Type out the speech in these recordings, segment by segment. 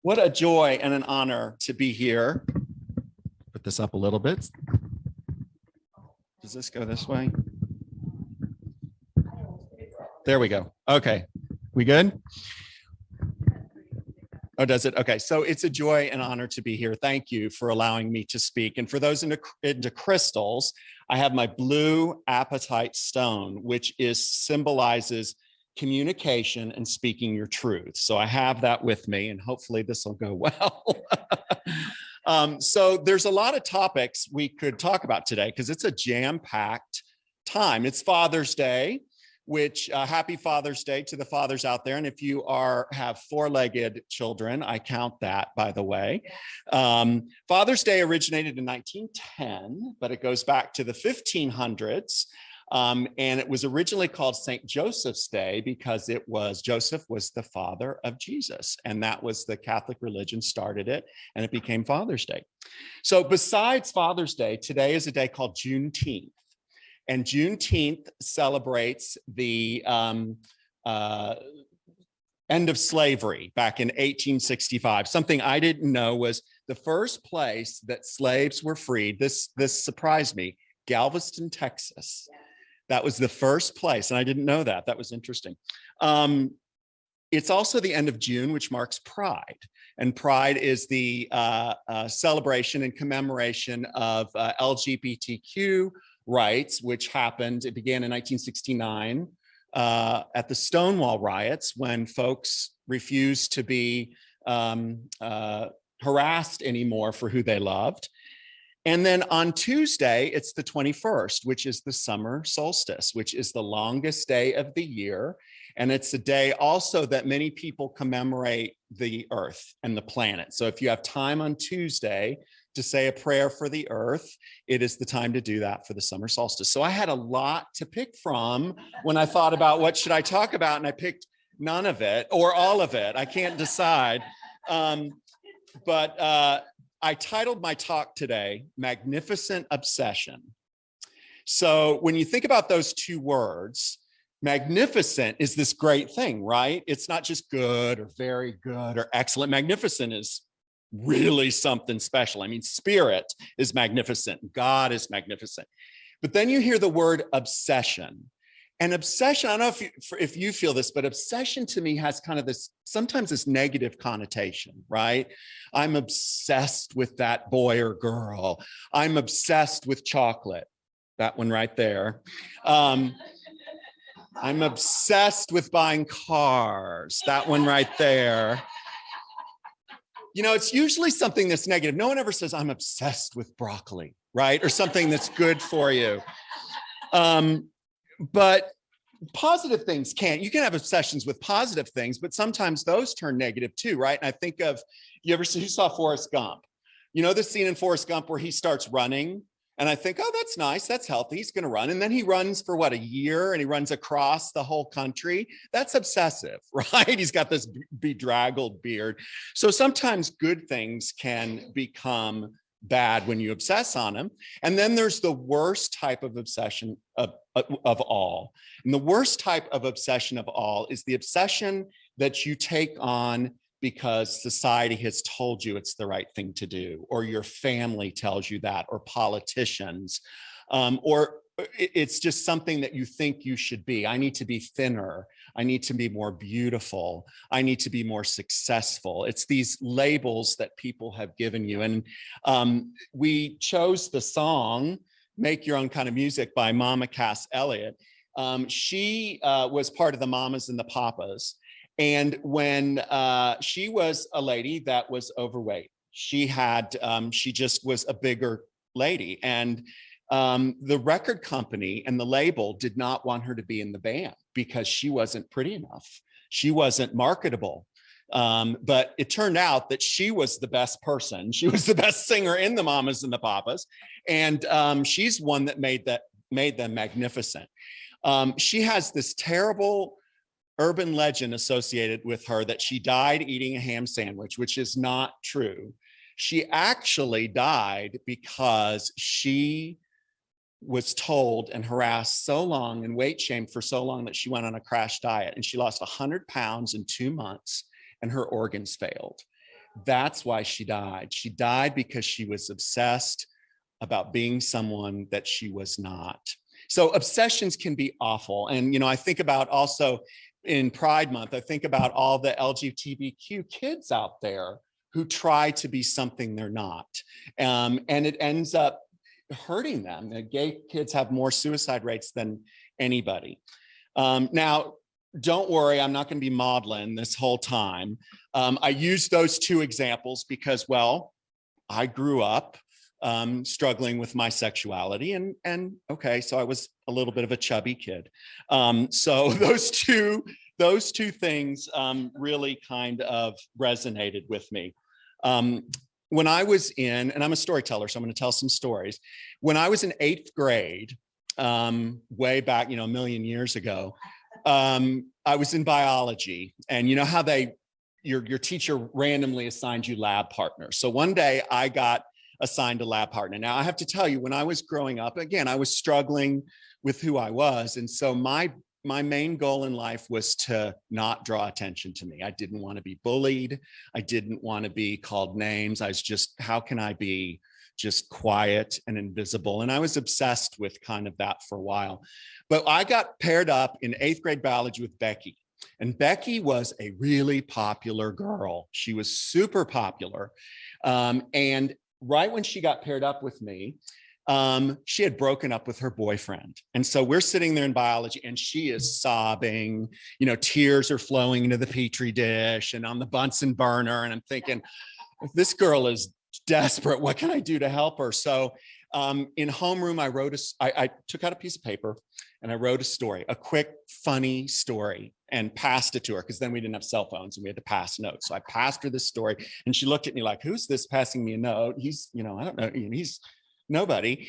What a joy and an honor to be here. Put this up a little bit. Does this go this way? There we go. Okay, we good? Oh, does it? Okay, so it's a joy and honor to be here. Thank you for allowing me to speak. And for those into crystals, I have my blue apatite stone, which symbolizes communication and speaking your truth. So I have that with me, and hopefully this will go well. So there's a lot of topics we could talk about today because it's a jam-packed time. It's Father's Day, which happy Father's Day to the fathers out there. And if you have four-legged children, I count that, by the way. Father's Day originated in 1910, but it goes back to the 1500s. And it was originally called St. Joseph's Day because Joseph was the father of Jesus. And that was the Catholic religion started it, and it became Father's Day. So besides Father's Day, today is a day called Juneteenth. And Juneteenth celebrates the end of slavery back in 1865. Something I didn't know was the first place that slaves were freed. This surprised me, Galveston, Texas. That was the first place, and I didn't know that. That was interesting. It's also the end of June, which marks Pride. And Pride is the celebration and commemoration of LGBTQ rights, which it began in 1969 at the Stonewall riots when folks refused to be harassed anymore for who they loved. And then on Tuesday, it's the 21st, which is the summer solstice, which is the longest day of the year. And it's a day also that many people commemorate the earth and the planet. So if you have time on Tuesday to say a prayer for the earth, it is the time to do that for the summer solstice. So I had a lot to pick from when I thought about what should I talk about, and I picked none of it or all of it. I can't decide. But I titled my talk today, Magnificent Obsession. So when you think about those two words, magnificent is this great thing, right? It's not just good or very good or excellent. Magnificent is really something special. I mean, spirit is magnificent. God is magnificent. But then you hear the word obsession. And obsession, I don't know if you feel this, but obsession to me has kind of sometimes this negative connotation, right? I'm obsessed with that boy or girl. I'm obsessed with chocolate. That one right there. I'm obsessed with buying cars. That one right there. You know, it's usually something that's negative. No one ever says, I'm obsessed with broccoli, right? Or something that's good for you. But positive things you can have obsessions with positive things, but sometimes those turn negative too, right? And I think of, you saw Forrest Gump? You know the scene in Forrest Gump where he starts running? And I think, oh, that's nice, that's healthy, he's gonna run. And then he runs for a year, and he runs across the whole country. That's obsessive, right? He's got this bedraggled beard. So sometimes good things can become bad when you obsess on them. And then there's the worst type of obsession of all. And the worst type of obsession of all is the obsession that you take on because society has told you it's the right thing to do, or your family tells you that, or politicians, or it's just something that you think you should be. I need to be thinner. I need to be more beautiful. I need to be more successful. It's these labels that people have given you. And we chose the song, Make Your Own Kind of Music by Mama Cass Elliot. She was part of the Mamas and the Papas. And when she was a lady that was overweight, she just was a bigger lady. And the record company and the label did not want her to be in the band because she wasn't pretty enough. She wasn't marketable. But it turned out that she was the best person. She was the best singer in the Mamas and the Papas. And she's one that made them magnificent. She has this terrible urban legend associated with her that she died eating a ham sandwich, which is not true. She actually died because she was told and harassed so long and weight shamed for so long that she went on a crash diet, and she lost 100 pounds in 2 months and her organs failed. That's why she died. She died because she was obsessed about being someone that she was not. So obsessions can be awful. And, I think about also in Pride Month, I think about all the LGBTQ kids out there who try to be something they're not. And it ends up hurting them. The gay kids have more suicide rates than anybody. Now, don't worry, I'm not going to be maudlin this whole time. I use those two examples because, well, I grew up struggling with my sexuality, and okay, so I was a little bit of a chubby kid. So those two things really kind of resonated with me. When I was and I'm a storyteller, so I'm going to tell some stories. When I was in 8th grade, way back, a million years ago, I was in biology, and you know how your teacher randomly assigned you lab partners. So one day I got assigned a lab partner. Now I have to tell you, when I was growing up, again, I was struggling with who I was. And so my main goal in life was to not draw attention to me. I didn't want to be bullied. I didn't want to be called names. I was just, how can I be just quiet and invisible? And I was obsessed with kind of that for a while. But I got paired up in 8th grade biology with Becky. And Becky was a really popular girl. She was super popular. And right when she got paired up with me, she had broken up with her boyfriend. And so we're sitting there in biology and she is sobbing, tears are flowing into the Petri dish and on the Bunsen burner. And I'm thinking, this girl is desperate. What can I do to help her? So in homeroom, I took out a piece of paper and I wrote a story, a quick, funny story, and passed it to her because then we didn't have cell phones and we had to pass notes. So I passed her this story and she looked at me like, who's this passing me a note? He's, I don't know, he's nobody.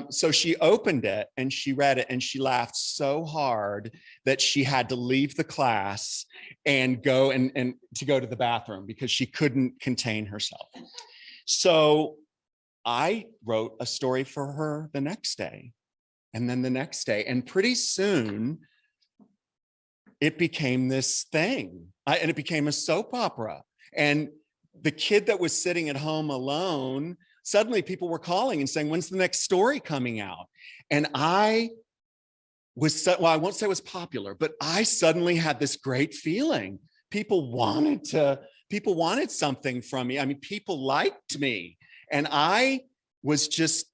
So she opened it and she read it and she laughed so hard that she had to leave the class and go and to go to the bathroom because she couldn't contain herself. So I wrote a story for her the next day and then the next day. And pretty soon it became this thing and it became a soap opera. And the kid that was sitting at home alone, suddenly people were calling and saying, when's the next story coming out? And I was, well, I won't say it was popular, but I suddenly had this great feeling. People wanted something from me. I mean, people liked me. And I was just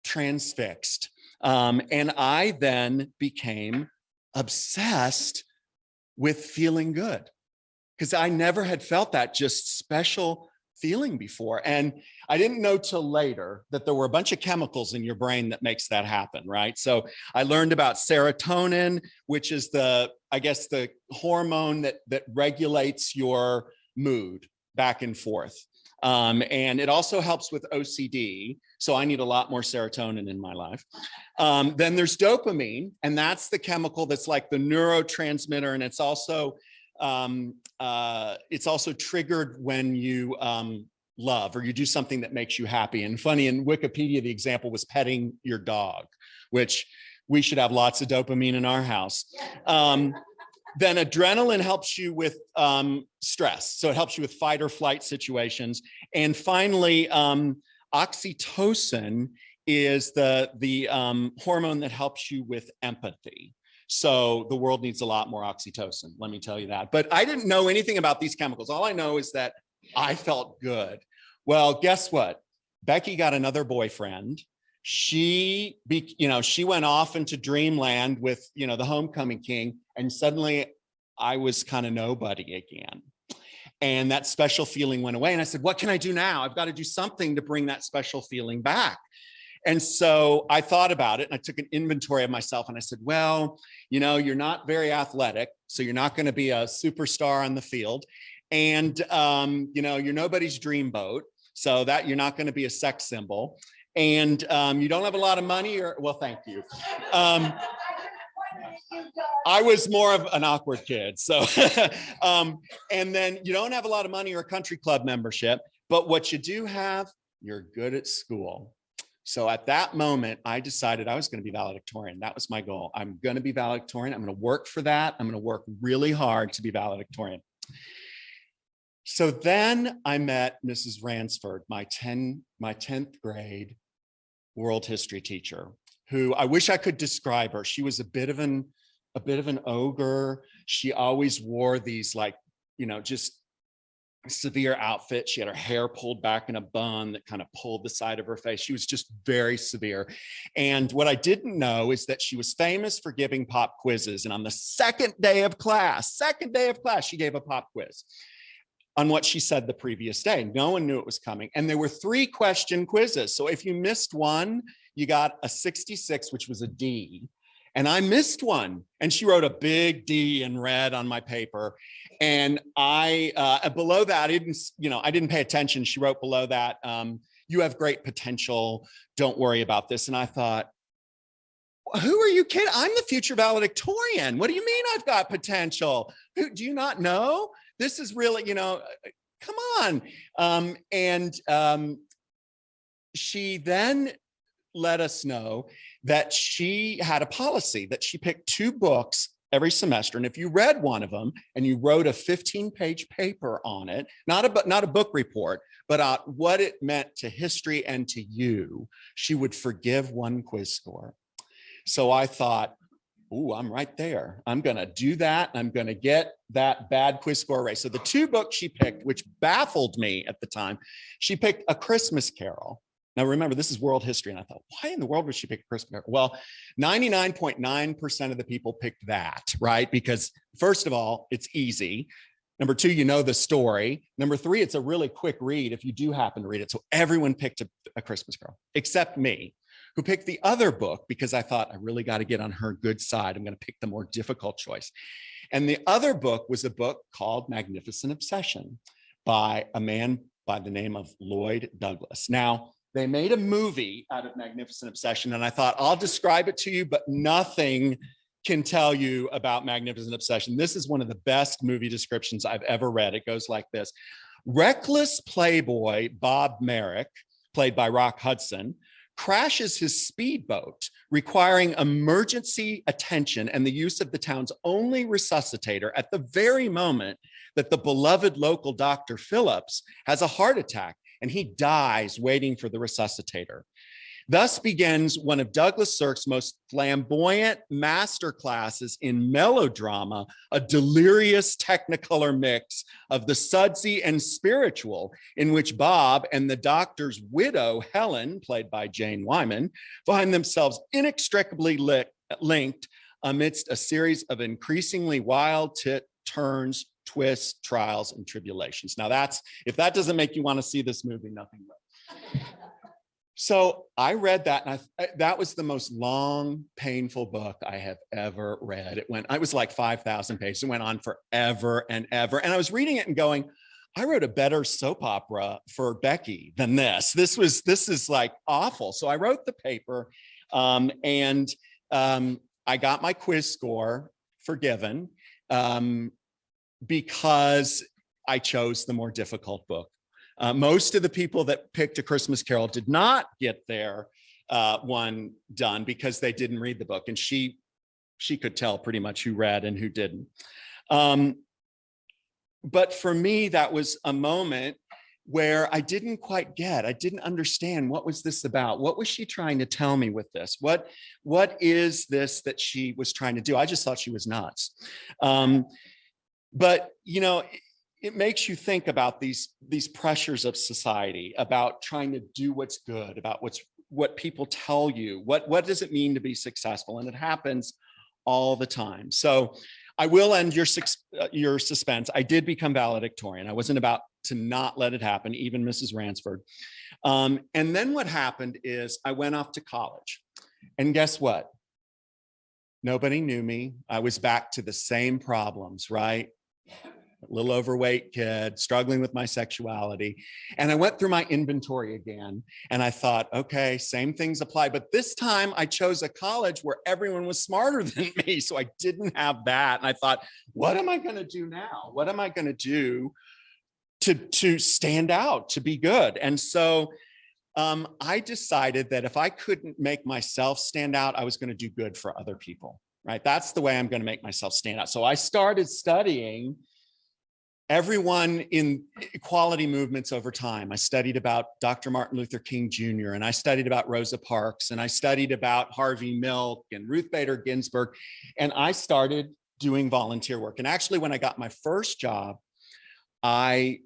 transfixed. And I then became obsessed with feeling good because I never had felt that just special feeling before. And I didn't know till later that there were a bunch of chemicals in your brain that makes that happen, right? So I learned about serotonin, which is the hormone that regulates your mood back and forth. And it also helps with OCD. So I need a lot more serotonin in my life. Then there's dopamine, and that's the chemical that's like the neurotransmitter. And it's also triggered when you love or you do something that makes you happy. And funny, in Wikipedia, the example was petting your dog, which we should have lots of dopamine in our house. Then adrenaline helps you with stress. So it helps you with fight or flight situations. And finally, oxytocin is the hormone that helps you with empathy. So the world needs a lot more oxytocin, let me tell you that. But I didn't know anything about these chemicals. All I know is that I felt good. Well, guess what? Becky got another boyfriend. She went off into dreamland with, the homecoming king, and suddenly I was kind of nobody again. And that special feeling went away. And I said, what can I do now? I've got to do something to bring that special feeling back. And so I thought about it and I took an inventory of myself and I said, well, you're not very athletic, so you're not going to be a superstar on the field. And, you're nobody's dreamboat, so that you're not going to be a sex symbol. And you don't have a lot of money well, thank you. I was more of an awkward kid. So, and then you don't have a lot of money or a country club membership, but what you do have, you're good at school. So at that moment, I decided I was going to be valedictorian. That was my goal. I'm going to be valedictorian. I'm going to work for that. I'm going to work really hard to be valedictorian. So then I met Mrs. Ransford, my 10th grade world history teacher, who I wish I could describe her. She was a bit of an ogre. She always wore these like, just severe outfit. She had her hair pulled back in a bun that kind of pulled the side of her face. She was just very severe. And what I didn't know is that she was famous for giving pop quizzes. And on the second day of class, she gave a pop quiz on what she said the previous day. No one knew it was coming. And there were 3-question quizzes. So if you missed one, you got a 66, which was a D. And I missed one. And she wrote a big D in red on my paper. And I, below that, I didn't pay attention. She wrote below that, you have great potential. Don't worry about this. And I thought, who are you kidding? I'm the future valedictorian. What do you mean I've got potential? Do you not know? This is really, come on. She then let us know that she had a policy that she picked 2 books every semester. And if you read one of them and you wrote a 15-page paper on it, not a book report, but what it meant to history and to you, she would forgive 1 quiz score. So I thought, ooh, I'm right there. I'm going to do that. I'm going to get that bad quiz score erased. So the 2 books she picked, which baffled me at the time, she picked A Christmas Carol. Now, remember, this is world history. And I thought, why in the world would she pick A Christmas Carol? Well, 99.9% of the people picked that, right? Because first of all, it's easy. Number 2, you know the story. Number 3, it's a really quick read if you do happen to read it. So everyone picked a Christmas Carol, except me, who picked the other book because I thought I really got to get on her good side. I'm going to pick the more difficult choice. And the other book was a book called Magnificent Obsession by a man by the name of Lloyd Douglas. Now, they made a movie out of Magnificent Obsession, and I thought, I'll describe it to you, but nothing can tell you about Magnificent Obsession. This is one of the best movie descriptions I've ever read. It goes like this. Reckless playboy Bob Merrick, played by Rock Hudson, crashes his speedboat, requiring emergency attention and the use of the town's only resuscitator at the very moment that the beloved local Dr. Phillips has a heart attack and he dies waiting for the resuscitator. Thus begins one of Douglas Sirk's most flamboyant masterclasses in melodrama, a delirious technicolor mix of the sudsy and spiritual, in which Bob and the doctor's widow, Helen, played by Jane Wyman, find themselves inextricably linked amidst a series of increasingly wild turns, twists, trials, and tribulations. Now if that doesn't make you want to see this movie, nothing will. So I read that, and that was the most long, painful book I have ever read. I was like 5,000 pages. It went on forever and ever. And I was reading it and going, I wrote a better soap opera for Becky than this. This is like awful. So I wrote the paper, and I got my quiz score forgiven because I chose the more difficult book. Most of the people that picked A Christmas Carol did not get their one done because they didn't read the book. And she could tell pretty much who read and who didn't. But for me, that was a moment where I didn't understand what was this about? What was she trying to tell me with this? What is this that she was trying to do? I just thought she was nuts. But, it makes you think about these pressures of society, about trying to do what's good, about what people tell you, what does it mean to be successful? And it happens all the time. So I will end your suspense. I did become valedictorian. I wasn't about to not let it happen, even Mrs. Ransford. And then what happened is I went off to college. And guess what? Nobody knew me. I was back to the same problems, right? A little overweight kid, struggling with my sexuality. And I went through my inventory again, and I thought, okay, same things apply. But this time I chose a college where everyone was smarter than me. So I didn't have that. And I thought, what am I going to do now? What am I going to do to stand out, to be good? And so I decided that if I couldn't make myself stand out, I was going to do good for other people, right? That's the way I'm going to make myself stand out. So I started studying everyone in equality movements over time. I studied about Dr. Martin Luther King Jr., and I studied about Rosa Parks, and I studied about Harvey Milk and Ruth Bader Ginsburg, and I started doing volunteer work. And actually, when I got my first job, I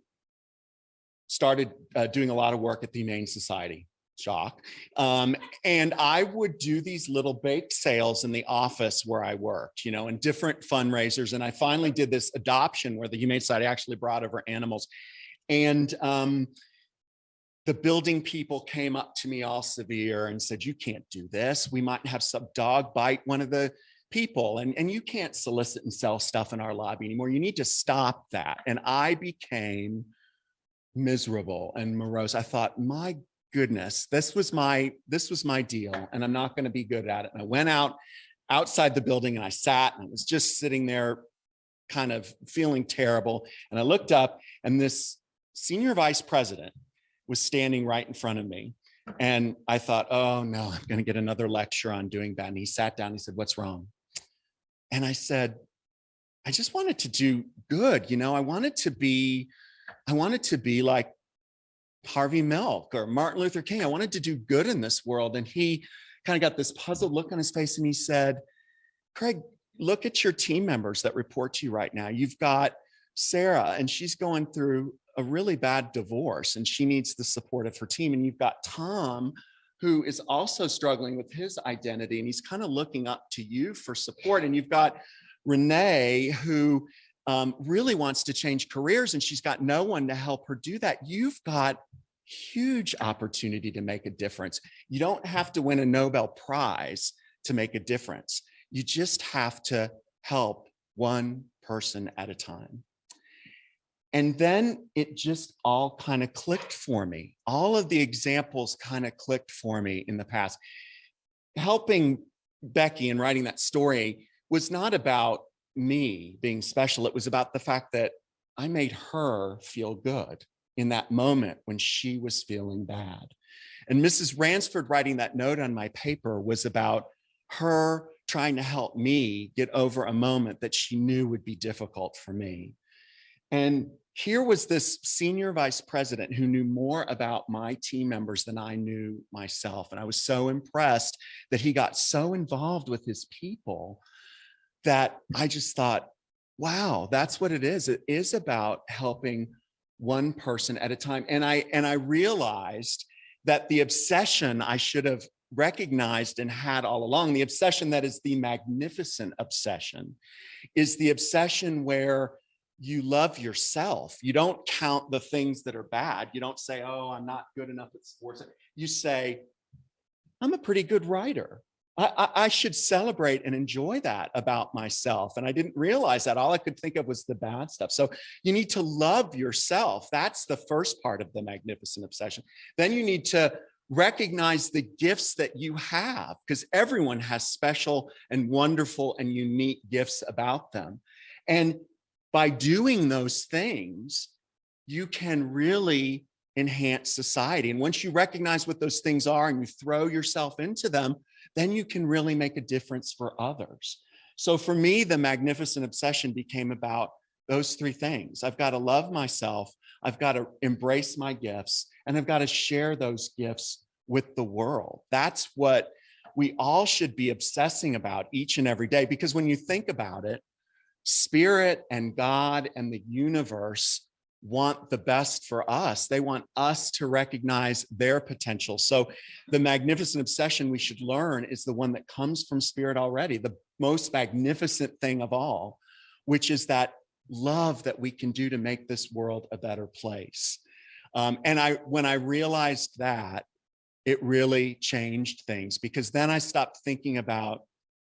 started doing a lot of work at the Humane Society. Shock. And I would do these little bake sales in the office where I worked, you know, and different fundraisers. And I finally did this adoption where the Humane Society actually brought over animals. And the building people came up to me all severe and said, "You can't do this. We might have some dog bite one of the people, and you can't solicit and sell stuff in our lobby anymore. You need to stop that." And I became miserable and morose. I thought, my goodness, this was my deal, and I'm not going to be good at it. And I went outside the building, and I sat, and I was just sitting there kind of feeling terrible. And I looked up, and this senior vice president was standing right in front of me. And I thought, oh no, I'm going to get another lecture on doing bad. And he sat down, and he said, "What's wrong?" And I said, "I just wanted to do good. You know, I wanted to be like Harvey Milk or Martin Luther King. I wanted to do good in this world." And he kind of got this puzzled look on his face, and he said, "Craig, look at your team members that report to you right now. You've got Sarah, and she's going through a really bad divorce, and she needs the support of her team. And you've got Tom, who is also struggling with his identity, and he's kind of looking up to you for support. And you've got Renee, who really wants to change careers, and she's got no one to help her do that. You've got huge opportunity to make a difference. You don't have to win a Nobel Prize to make a difference. You just have to help one person at a time." And then it just all kind of clicked for me. All of the examples kind of clicked for me in the past. Helping Becky and writing that story was not about me being special. It was about the fact that I made her feel good in that moment when she was feeling bad. And Mrs. Ransford writing that note on my paper was about her trying to help me get over a moment that she knew would be difficult for me. And here was this senior vice president who knew more about my team members than I knew myself. And I was so impressed that he got so involved with his people that I just thought, wow, that's what it is. It is about helping one person at a time. And I realized that the obsession I should have recognized and had all along, the obsession that is the magnificent obsession, is the obsession where you love yourself. You don't count the things that are bad. You don't say, "Oh, I'm not good enough at sports." You say, "I'm a pretty good writer. I should celebrate and enjoy that about myself." And I didn't realize that. All I could think of was the bad stuff. So you need to love yourself. That's the first part of the magnificent obsession. Then you need to recognize the gifts that you have, because everyone has special and wonderful and unique gifts about them. And by doing those things, you can really enhance society. And once you recognize what those things are and you throw yourself into them, then you can really make a difference for others. So for me, the magnificent obsession became about those three things. I've got to love myself, I've got to embrace my gifts, and I've got to share those gifts with the world. That's what we all should be obsessing about each and every day, because when you think about it, Spirit and God and the universe want the best for us. They want us to recognize their potential. So the magnificent obsession we should learn is the one that comes from Spirit already, the most magnificent thing of all, which is that love that we can do to make this world a better place. And when I realized that, it really changed things, because then I stopped thinking about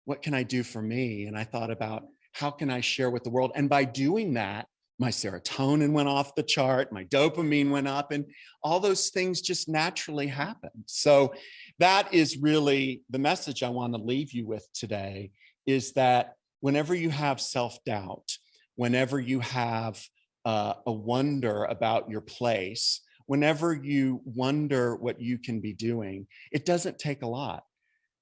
what can I do for me? And I thought about how can I share with the world? And by doing that, my serotonin went off the chart, my dopamine went up, and all those things just naturally happened. So that is really the message I want to leave you with today, is that whenever you have self-doubt, whenever you have a wonder about your place, whenever you wonder what you can be doing, it doesn't take a lot.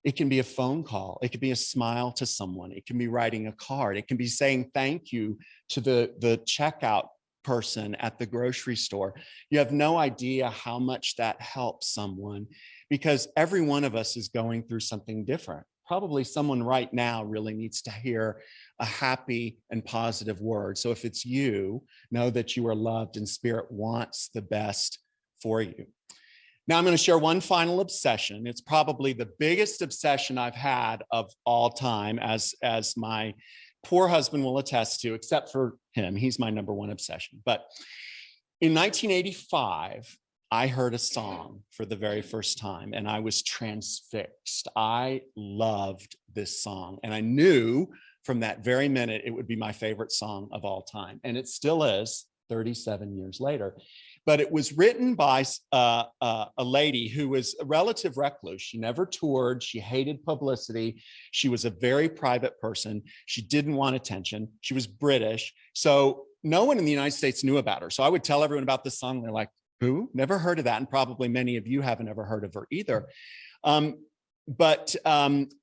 It can be a phone call. It can be a smile to someone. It can be writing a card. It can be saying thank you to the checkout person at the grocery store. You have no idea how much that helps someone, because every one of us is going through something different. Probably someone right now really needs to hear a happy and positive word. So if it's you, know that you are loved and Spirit wants the best for you. Now I'm going to share one final obsession. It's probably the biggest obsession I've had of all time, as my poor husband will attest to, except for him. He's my number one obsession. But in 1985, I heard a song for the very first time and I was transfixed. I loved this song and I knew from that very minute it would be my favorite song of all time. And it still is 37 years later. But it was written by a lady who was a relative recluse. She never toured. She hated publicity. She was a very private person. She didn't want attention. She was British. So no one in the United States knew about her. So I would tell everyone about this song. They're like, who? Never heard of that. And probably many of you haven't ever heard of her either. But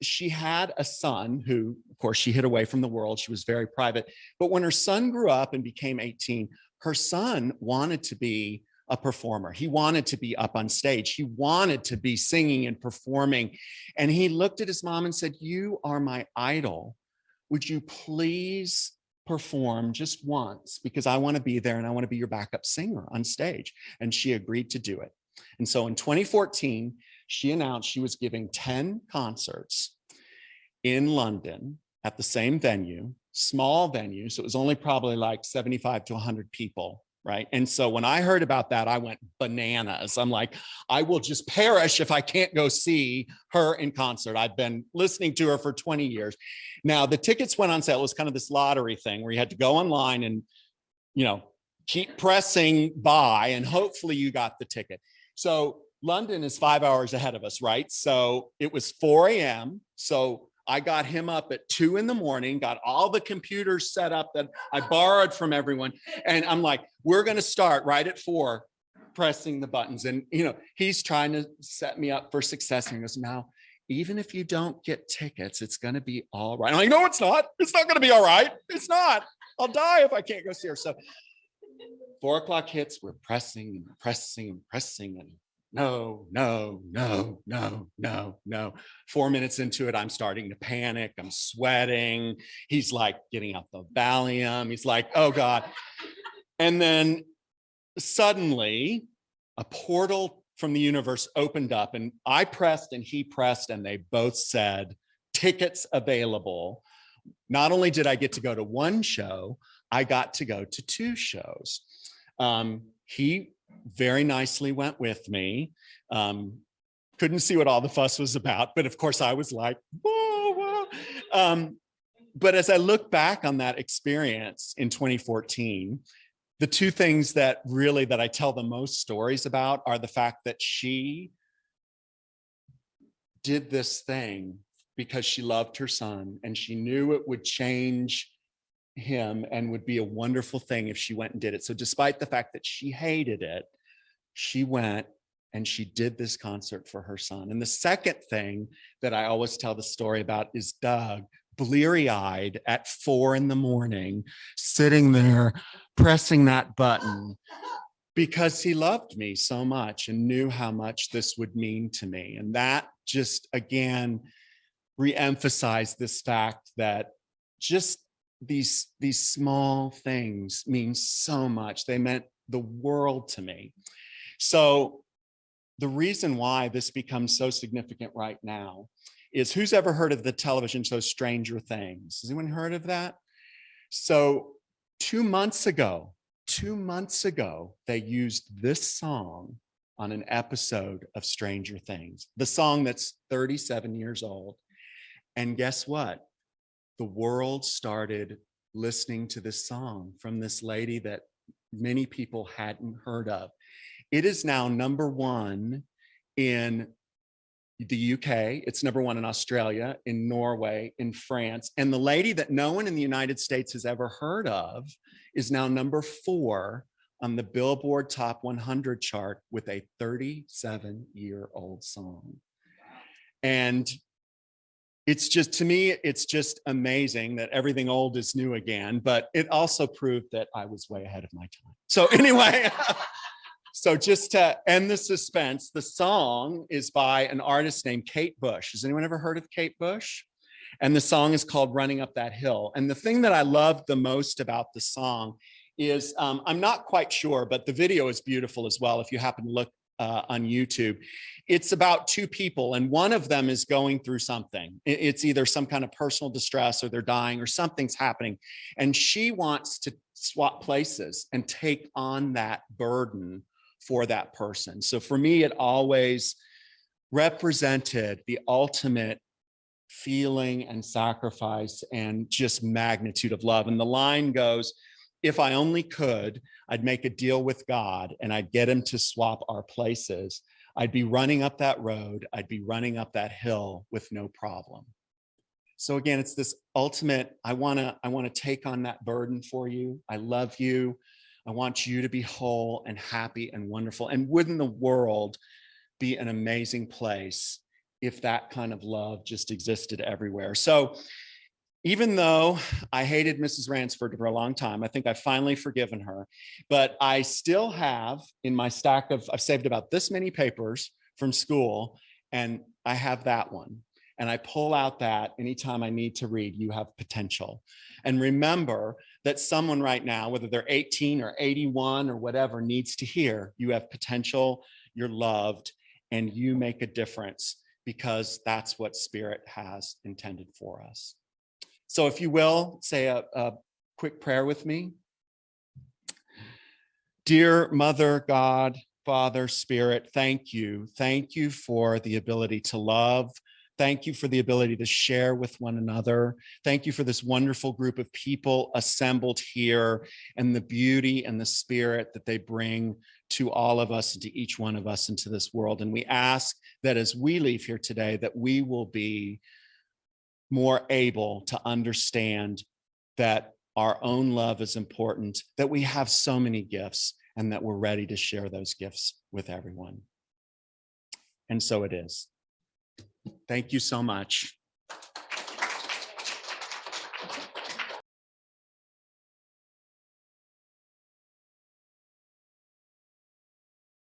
she had a son who, of course, she hid away from the world. She was very private. But when her son grew up and became 18, her son wanted to be a performer. He wanted to be up on stage. He wanted to be singing and performing. And he looked at his mom and said, "You are my idol. Would you please perform just once? Because I want to be there and I want to be your backup singer on stage." And she agreed to do it. And so in 2014, she announced she was giving 10 concerts in London at the same venue, small venue. So it was only probably like 75 to 100 people, right? And so when I heard about that, I went bananas. I'm like, I will just perish if I can't go see her in concert. I've been listening to her for 20 years. Now, the tickets went on sale. It was kind of this lottery thing where you had to go online and, keep pressing buy and hopefully you got the ticket. So London is 5 hours ahead of us, right? So it was 4 a.m. So I got him up at 2 a.m, got all the computers set up that I borrowed from everyone. And I'm like, we're going to start right at 4, pressing the buttons. And, he's trying to set me up for success. And he goes, "Now, even if you don't get tickets, it's going to be all right." I'm like, "No, it's not. It's not going to be all right. It's not. I'll die if I can't go see her." So 4 o'clock hits, we're pressing and pressing and pressing and no. 4 minutes into it, I'm starting to panic. I'm sweating. He's like getting out the Valium. He's like, "Oh God." And then suddenly a portal from the universe opened up and I pressed and he pressed and they both said, "Tickets available." Not only did I get to go to one show, I got to go to 2 shows. He very nicely went with me. Couldn't see what all the fuss was about, but of course I was like, whoa, whoa. But as I look back on that experience in 2014, the 2 things that I tell the most stories about are the fact that she did this thing because she loved her son and she knew it would change him and would be a wonderful thing if she went and did it. So despite the fact that she hated it, she went and she did this concert for her son. And the second thing that I always tell the story about is Doug, bleary-eyed at 4 a.m, sitting there pressing that button because he loved me so much and knew how much this would mean to me. And that just, again, re-emphasized this fact that just these small things mean so much. They meant the world to me. So the reason why this becomes so significant right now is, who's ever heard of the television show Stranger Things? Has anyone heard of that? So 2 months ago, they used this song on an episode of Stranger Things, the song that's 37 years old. And guess what? The world started listening to this song from this lady that many people hadn't heard of. It is now #1 in the UK. It's #1 in Australia, in Norway, in France. And the lady that no one in the United States has ever heard of is now #4 on the Billboard Top 100 chart with a 37-year-old song. And it's just, to me, it's just amazing that everything old is new again, but it also proved that I was way ahead of my time. So anyway, so just to end the suspense, the song is by an artist named Kate Bush. Has anyone ever heard of Kate Bush? And the song is called Running Up That Hill. And the thing that I love the most about the song is, I'm not quite sure, but the video is beautiful as well. If you happen to look on YouTube, it's about two people, and one of them is going through something. It's either some kind of personal distress, or they're dying, or something's happening. And she wants to swap places and take on that burden for that person. So for me, it always represented the ultimate feeling and sacrifice and just magnitude of love. And the line goes, if I only could, I'd make a deal with God and I'd get him to swap our places. I'd be running up that road. I'd be running up that hill with no problem. So again, it's this ultimate, I want to take on that burden for you. I love you. I want you to be whole and happy and wonderful. And wouldn't the world be an amazing place if that kind of love just existed everywhere? So even though I hated Mrs. Ransford for a long time, I think I've finally forgiven her, but I still have in my stack of, I've saved about this many papers from school, and I have that one. And I pull out that anytime I need to read, you have potential. And remember that someone right now, whether they're 18 or 81 or whatever, needs to hear you have potential, you're loved, and you make a difference, because that's what Spirit has intended for us. So if you will, say a quick prayer with me. Dear Mother, God, Father, Spirit, thank you. Thank you for the ability to love. Thank you for the ability to share with one another. Thank you for this wonderful group of people assembled here, and the beauty and the spirit that they bring to all of us and to each one of us into this world. And we ask that as we leave here today, that we will be more able to understand that our own love is important, that we have so many gifts, and that we're ready to share those gifts with everyone. And so it is. Thank you so much.